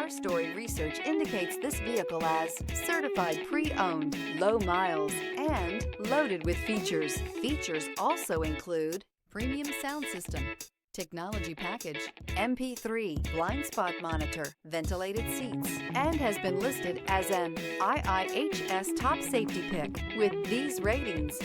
Car Story research indicates this vehicle as certified pre-owned, low miles, and loaded with features. Features also include premium sound system, technology package, MP3, blind spot monitor, ventilated seats, and has been listed as an IIHS top safety pick with these ratings.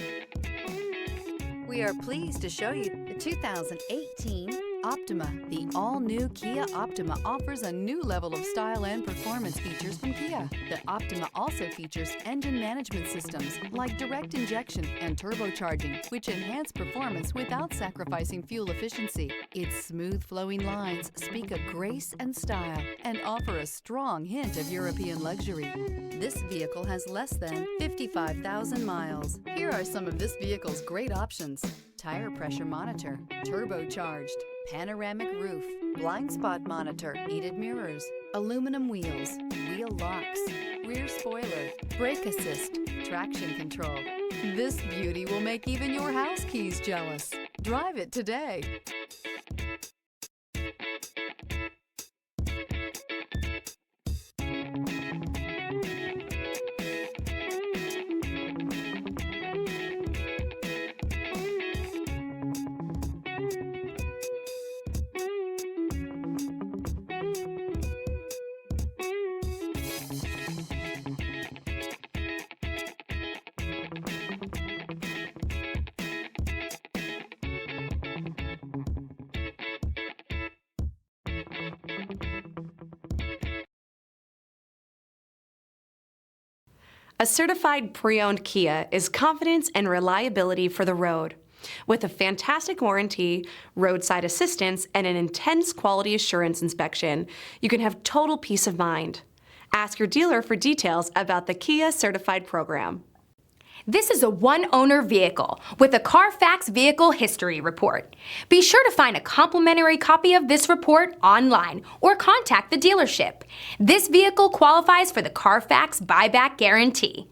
We are pleased to show you the 2018 Optima. The all-new Kia Optima offers a new level of style and performance features from Kia. The Optima also features engine management systems like direct injection and turbocharging, which enhance performance without sacrificing fuel efficiency. Its smooth flowing lines speak of grace and style and offer a strong hint of European luxury. This vehicle has less than 55,000 miles. Here are some of this vehicle's great options: tire pressure monitor, turbocharged, panoramic roof, blind spot monitor, heated mirrors, aluminum wheels, wheel locks, rear spoiler, brake assist, traction control. This beauty will make even your house keys jealous. Drive it today. A certified pre-owned Kia is confidence and reliability for the road. With a fantastic warranty, roadside assistance, and an intense quality assurance inspection, you can have total peace of mind. Ask your dealer for details about the Kia Certified program. This is a one-owner vehicle with a Carfax Vehicle History Report. Be sure to find a complimentary copy of this report online or contact the dealership. This vehicle qualifies for the Carfax Buyback Guarantee.